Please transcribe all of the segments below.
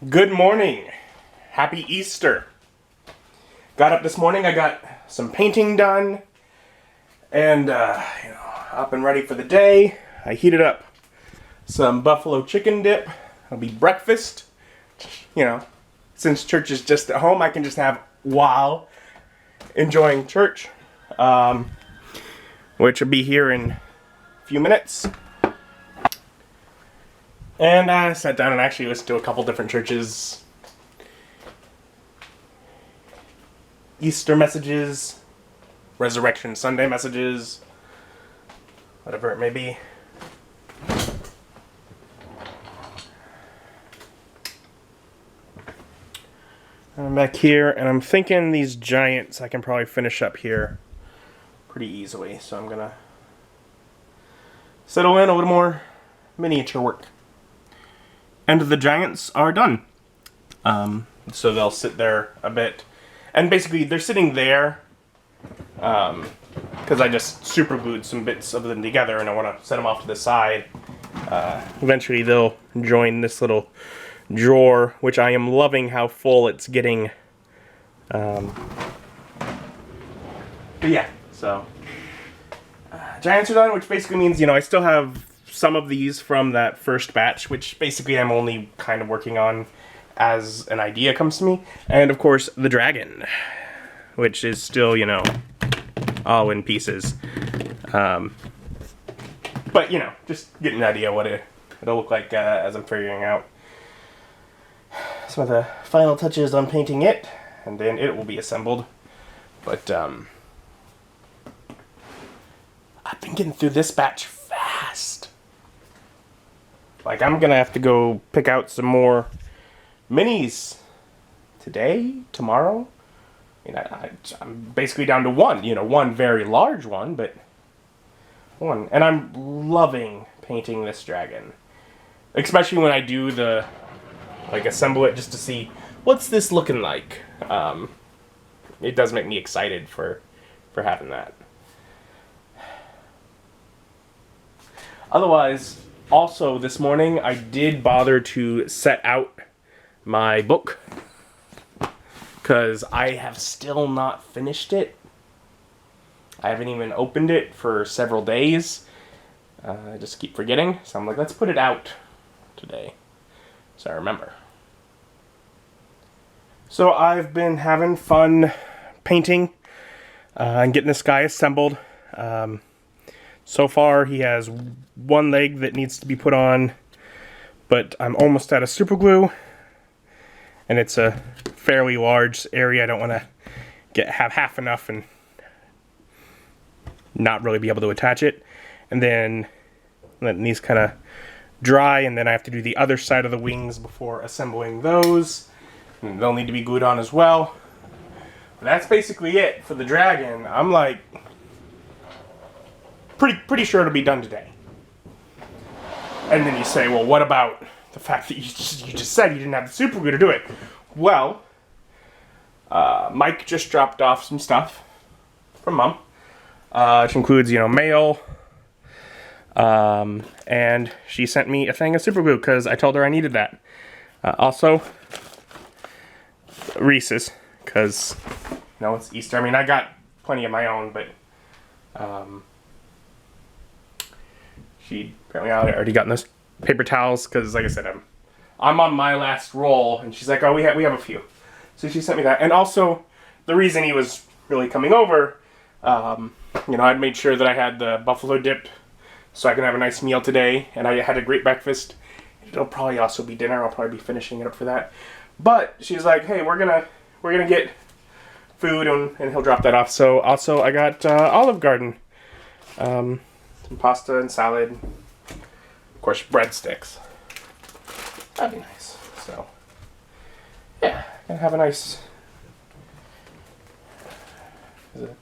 Good morning. Happy Easter. Got up this morning, I got some painting done, and, up and ready for the day. I heated up some buffalo chicken dip. It'll be breakfast. Since church is just at home, I can just have while enjoying church, which will be here in a few minutes. And I sat down and actually listened to a couple different churches' Easter messages, Resurrection Sunday messages, whatever it may be. I'm back here, and I'm thinking these giants I can probably finish up here pretty easily. So I'm gonna settle in a little more miniature work. And the giants are done. So they'll sit there a bit. And basically, they're sitting there because I just super glued some bits of them together and I want to set them off to the side. Eventually, they'll join this little drawer, which I am loving how full it's getting. But yeah, so giants are done, which basically means, I still have some of these from that first batch, which basically I'm only kind of working on as an idea comes to me. And of course, the dragon, which is still, all in pieces. But, just getting an idea what it'll look like as I'm figuring out some of the final touches on painting it, and then it will be assembled. But I've been getting through this batch fast. Like, I'm gonna have to go pick out some more minis today, tomorrow. I'm basically down to one, one very large one, but one. And I'm loving painting this dragon. Especially when I do assemble it just to see what's this looking like. It does make me excited for having that. Otherwise, also this morning I did bother to set out my book because I have still not finished it. I haven't even opened it for several days. I just keep forgetting, so I'm like, let's put it out today so I remember. So I've been having fun painting and getting this guy assembled. So far, he has one leg that needs to be put on, but I'm almost out of super glue, and it's a fairly large area. I don't want to have half enough and not really be able to attach it. And then letting these kind of dry, and then I have to do the other side of the wings before assembling those. And they'll need to be glued on as well. But that's basically it for the dragon. I'm like pretty sure it'll be done today. And then you say, well, what about the fact that you just said you didn't have the super glue to do it? Well, Mike just dropped off some stuff from Mom, which includes, mail, and she sent me a thing of super glue because I told her I needed that. Also, Reese's, because, it's Easter. I mean, I got plenty of my own, but she apparently already gotten those paper towels because, like I said, I'm on my last roll, and she's like, oh, we have a few. So she sent me that. And also, the reason he was really coming over, I'd made sure that I had the buffalo dip so I can have a nice meal today, and I had a great breakfast. It'll probably also be dinner. I'll probably be finishing it up for that. But she's like, hey, we're gonna get food, and he'll drop that off. So also, I got Olive Garden. Some pasta and salad. Of course, breadsticks. That'd be nice. So, yeah, gonna have a nice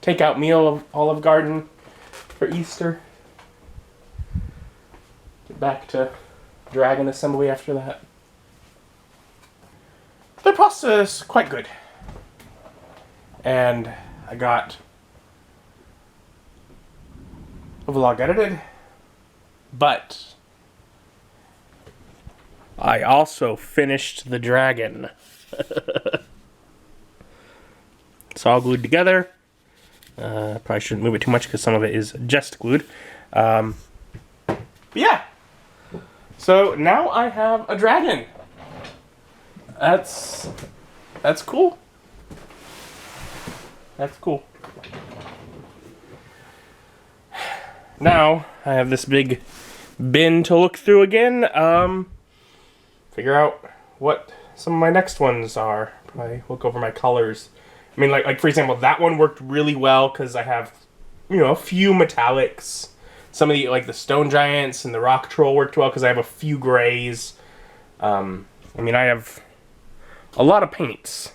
takeout meal of Olive Garden for Easter. Get back to dragon assembly after that. The pasta is quite good. And I got a vlog edited, but I also finished the dragon. It's all glued together. Probably shouldn't move it too much because some of it is just glued. But yeah. So now I have a dragon. That's cool. That's cool. Now I have this big bin to look through again. Figure out what some of my next ones are. Probably look over my colors. I mean, like for example, that one worked really well because I have, a few metallics. Some of the, like the Stone Giants and the Rock Troll worked well because I have a few grays. I mean, I have a lot of paints.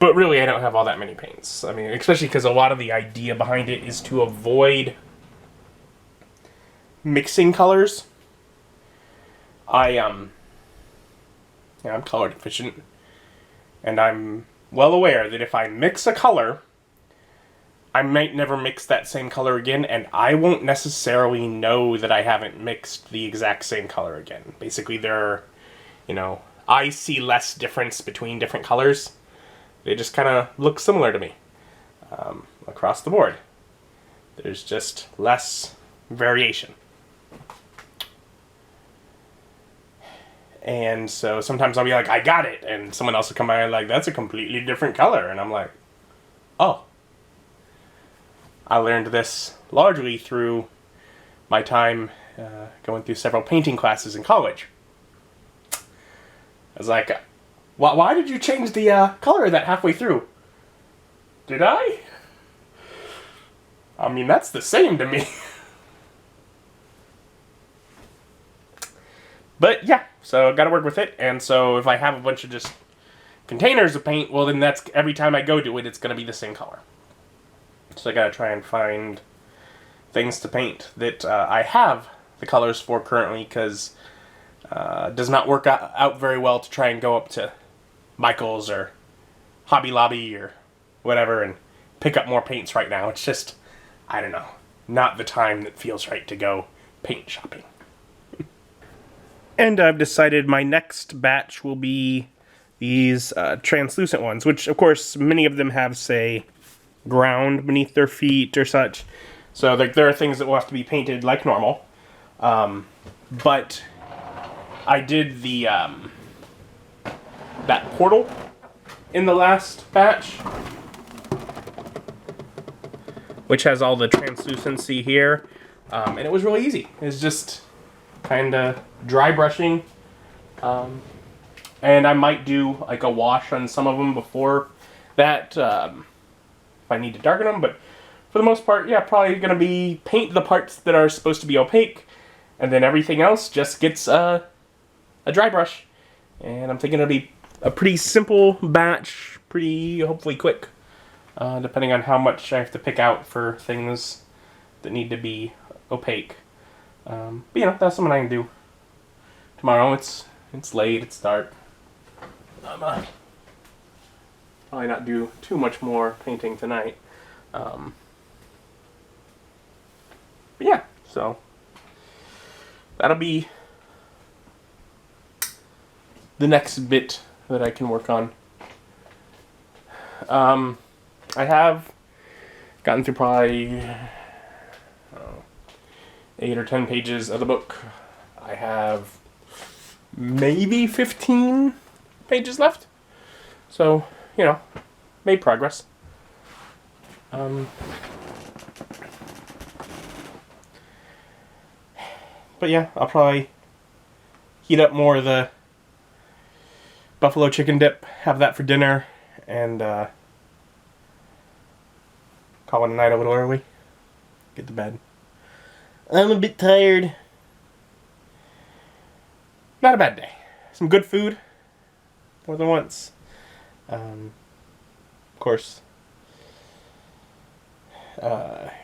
But really, I don't have all that many paints. I mean, especially because a lot of the idea behind it is to avoid mixing colors. I'm color deficient. And I'm well aware that if I mix a color, I might never mix that same color again, and I won't necessarily know that I haven't mixed the exact same color again. Basically, I see less difference between different colors. They just kind of look similar to me across the board. There's just less variation. And so sometimes I'll be like, I got it. And someone else will come by and like, that's a completely different color. And I'm like, oh. I learned this largely through my time going through several painting classes in college. I was like, why did you change the color of that halfway through? Did I? I mean, that's the same to me. But yeah, so I gotta work with it. And so if I have a bunch of just containers of paint, well then that's every time I go to it, it's gonna be the same color. So I gotta try and find things to paint that I have the colors for currently, because it does not work out very well to try and go up to Michael's or Hobby Lobby or whatever and pick up more paints right now. It's just, I don't know, not the time that feels right to go paint shopping. And I've decided my next batch will be these translucent ones, which of course many of them have, say, ground beneath their feet or such. So like there are things that will have to be painted like normal. But I did the that portal in the last batch, which has all the translucency here, and it was really easy. It's just kind of dry brushing, and I might do like a wash on some of them before that if I need to darken them, but for the most part, yeah, probably gonna be paint the parts that are supposed to be opaque, and then everything else just gets a dry brush. And I'm thinking it'll be a pretty simple batch, pretty hopefully quick, depending on how much I have to pick out for things that need to be opaque. But that's something I can do tomorrow. It's late, it's dark. Probably not do too much more painting tonight. But yeah, so that'll be the next bit that I can work on. I have gotten through probably 8 or 10 pages of the book. I have maybe 15 pages left. So, made progress. But yeah, I'll probably heat up more of the buffalo chicken dip, have that for dinner, and call it a night a little early. Get to bed. I'm a bit tired. Not a bad day. Some good food. More than once. Of course,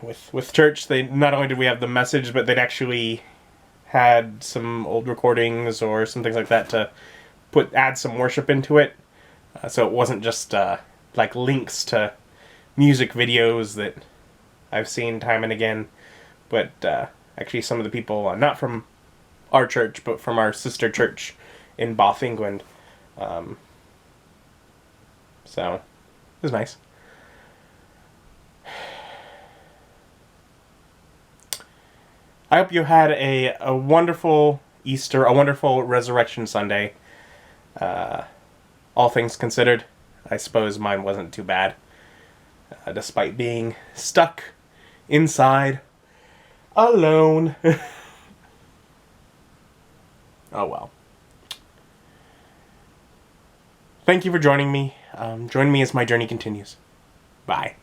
with church, they not only did we have the message, but they'd actually had some old recordings or some things like that to add some worship into it. So it wasn't just like links to music videos that I've seen time and again, but actually some of the people not from our church, but from our sister church in Bath, England. So, it was nice. I hope you had a wonderful Easter, a wonderful Resurrection Sunday. All things considered, I suppose mine wasn't too bad. Despite being stuck inside, alone. Oh well. Thank you for joining me. Join me as my journey continues. Bye.